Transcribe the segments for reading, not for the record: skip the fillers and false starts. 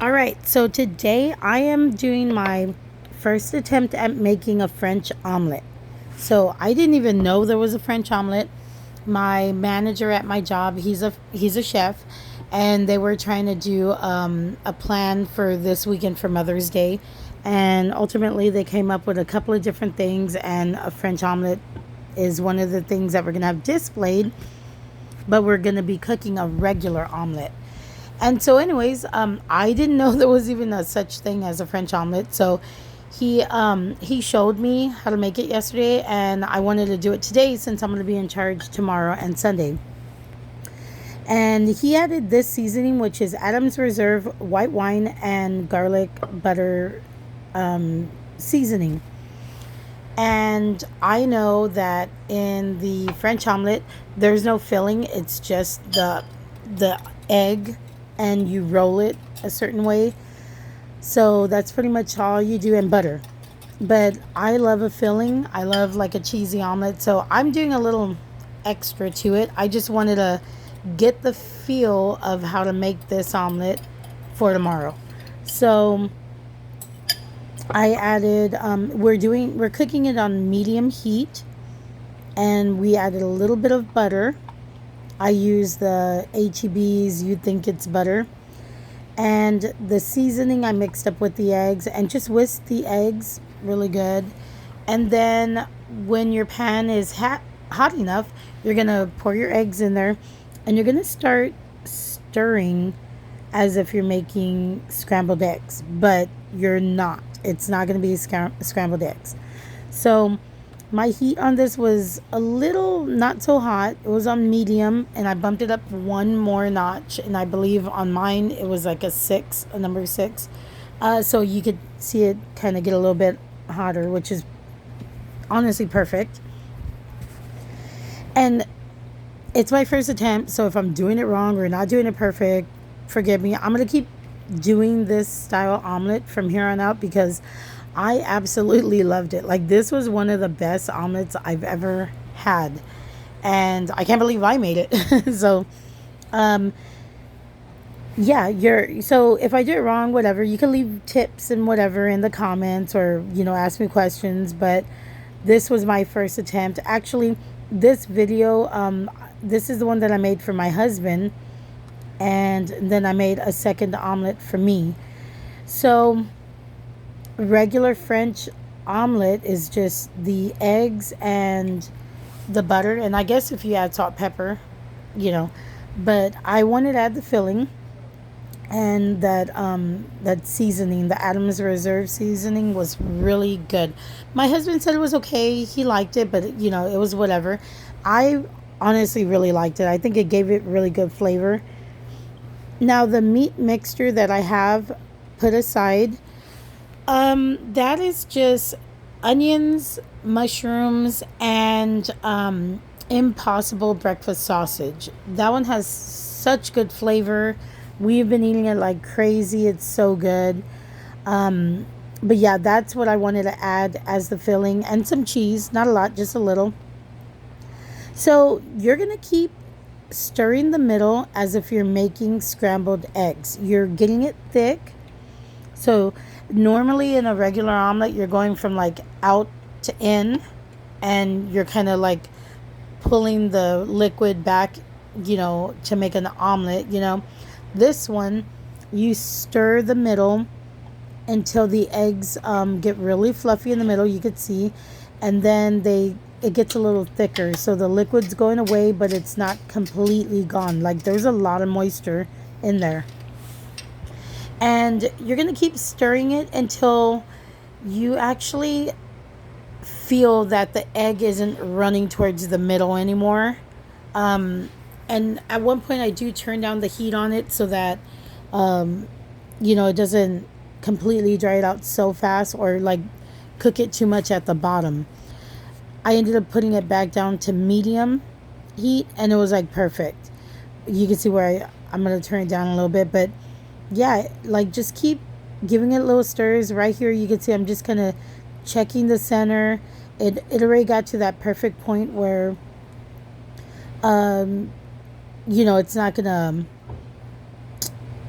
All right, so today I am doing my first attempt at making a French omelet. So I didn't even know there was a French omelet. My manager at my job, he's a chef, and they were trying to do a plan for this weekend for Mother's Day, and ultimately they came up with a couple of different things, and a French omelet is one of the things that we're gonna have displayed, but we're gonna be cooking a regular omelet. And so, anyways, I didn't know there was even a such thing as a French omelet. So he showed me how to make it yesterday, and I wanted to do it today since I'm going to be in charge tomorrow and Sunday. And he added this seasoning, which is Adam's Reserve white wine and garlic butter seasoning. And I know that in the French omelet, there's no filling. It's just the egg, and you roll it a certain way. So that's pretty much all you do, in butter. But I love a filling. I love like a cheesy omelet. So I'm doing a little extra to it. I just wanted to get the feel of how to make this omelet for tomorrow. So I added we're cooking it on medium heat, and we added a little bit of butter. I use the HEB's You'd Think It's Butter. And the seasoning I mixed up with the eggs and just whisked the eggs really good. And then when your pan is hot enough, you're going to pour your eggs in there, and you're going to start stirring as if you're making scrambled eggs, but you're not. It's not going to be scrambled eggs. So my heat on this was a little not so hot. It was on medium, and I bumped it up one more notch. And I believe on mine it was like a number six. So you could see it kind of get a little bit hotter, which is honestly perfect. And it's my first attempt, so if I'm doing it wrong or not doing it perfect, forgive me. I'm gonna keep doing this style omelet from here on out because I absolutely loved it. Like, this was one of the best omelets I've ever had, and I can't believe I made it. So, um, yeah, so if I do it wrong, whatever, you can leave tips and whatever in the comments, or ask me questions. But this was my first attempt. Actually, this video, this is the one that I made for my husband, and then I made a second omelet for me. So regular French omelet is just the eggs and the butter, and I guess if you add salt, pepper, you know. But I wanted to add the filling, and that seasoning, the Adam's Reserve seasoning, was really good. My husband said it was okay. He liked it, but it was whatever. I honestly really liked it. I think it gave it really good flavor. Now the meat mixture that I have put aside, that is just onions, mushrooms, and Impossible breakfast sausage. That one has such good flavor. We've been eating it like crazy. It's so good. Um, but yeah, that's what I wanted to add as the filling, and some cheese. Not a lot, just a little. So you're gonna keep stirring the middle as if you're making scrambled eggs. You're getting it thick. So normally in a regular omelet, you're going from like out to in, and you're kind of like pulling the liquid back, to make an omelet. This one, you stir the middle until the eggs get really fluffy in the middle, you could see, and then it gets a little thicker. So the liquid's going away, but it's not completely gone. Like, there's a lot of moisture in there. And you're going to keep stirring it until you actually feel that the egg isn't running towards the middle anymore. And at one point, I do turn down the heat on it so that, it doesn't completely dry it out so fast, or like cook it too much at the bottom. I ended up putting it back down to medium heat, and it was like perfect. You can see where I'm going to turn it down a little bit, but yeah, like, just keep giving it little stirs. Right here, you can see I'm just kind of checking the center. It already got to that perfect point where, it's not gonna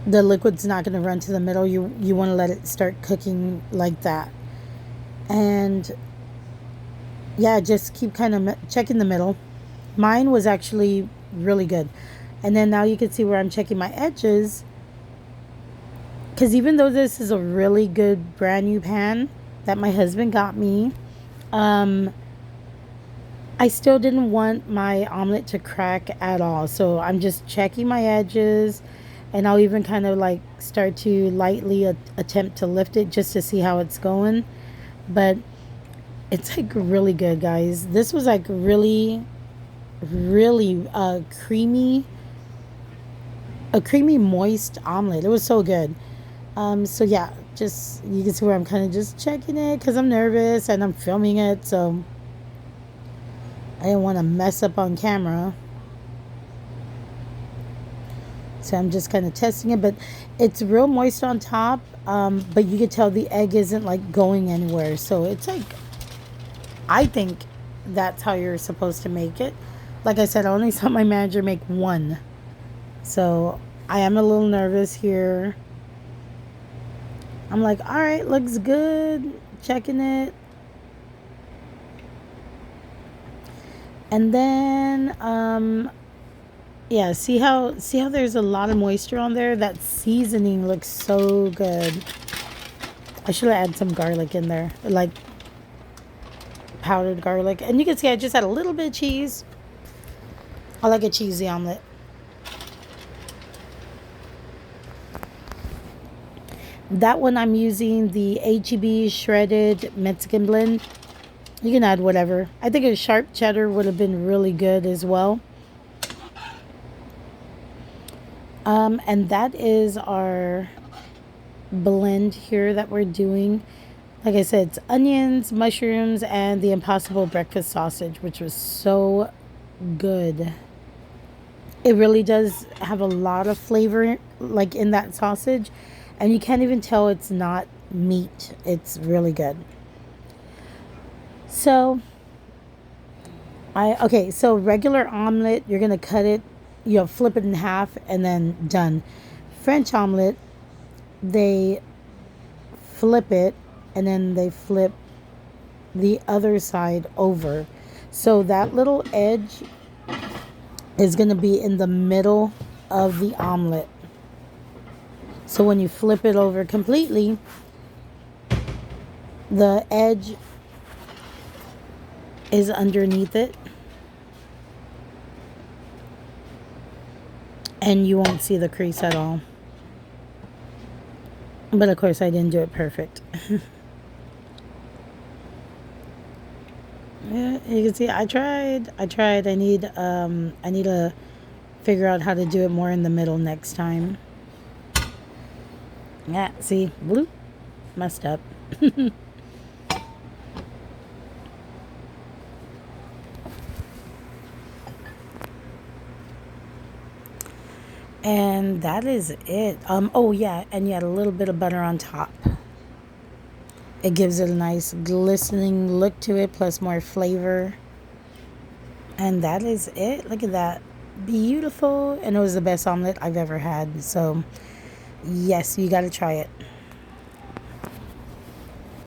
the liquid's not going to run to the middle. You want to let it start cooking like that. And yeah, just keep kind of checking the middle. Mine was actually really good. And then now you can see where I'm checking my edges, because even though this is a really good brand new pan that my husband got me, um, I still didn't want my omelet to crack at all. So I'm just checking my edges, and I'll even kind of like start to lightly attempt to lift it just to see how it's going. But it's like really good, guys. This was like really, really creamy, a creamy, moist omelet. It was so good. So yeah, just you can see where I'm kind of just checking it because I'm nervous and I'm filming it, so I didn't want to mess up on camera. So I'm just kind of testing it, but it's real moist on top. But you can tell the egg isn't like going anywhere. So it's like, I think that's how you're supposed to make it. Like I said, I only saw my manager make one. So I am a little nervous here. I'm like, all right, looks good. Checking it. And then, yeah, see how there's a lot of moisture on there? That seasoning looks so good. I should have added some garlic in there, like powdered garlic. And you can see I just had a little bit of cheese. I like a cheesy omelet. That one I'm using the HEB shredded Mexican blend. You can add whatever. I think a sharp cheddar would have been really good as well. And that is our blend here that we're doing. Like I said, it's onions, mushrooms, and the Impossible breakfast sausage, which was so good. It really does have a lot of flavor like in that sausage, and you can't even tell it's not meat. It's really good. So so regular omelet, you're gonna cut it, flip it in half and then done. French omelet, they flip it and then they flip the other side over. So that little edge is gonna be in the middle of the omelet. So when you flip it over completely, the edge is underneath it, and you won't see the crease at all. But of course I didn't do it perfect. Yeah, you can see I tried. I need to figure out how to do it more in the middle next time. Yeah, see, bloop, messed up. And that is it. Oh yeah, and you add a little bit of butter on top. It gives it a nice glistening look to it, plus more flavor. And that is it. Look at that. Beautiful. And it was the best omelet I've ever had. So yes, you got to try it.